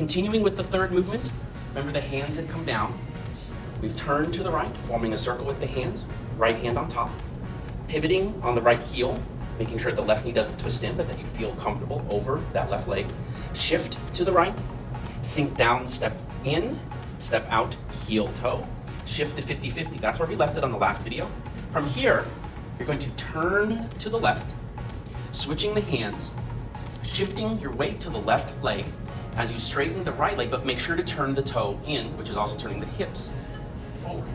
continuing with the third movement, remember the hands had come down. We've turned to the right, forming a circle with the hands, right hand on top. Pivoting on the right heel, making sure the left knee doesn't twist in, but that you feel comfortable over that left leg. Shift to the right, sink down, step in, step out, heel toe. Shift to 50-50, that's where we left it on the last video. From here, you're going to turn to the left, switching the hands, shifting your weight to the left leg as you straighten the right leg, but make sure to turn the toe in, which is also turning the hips forward.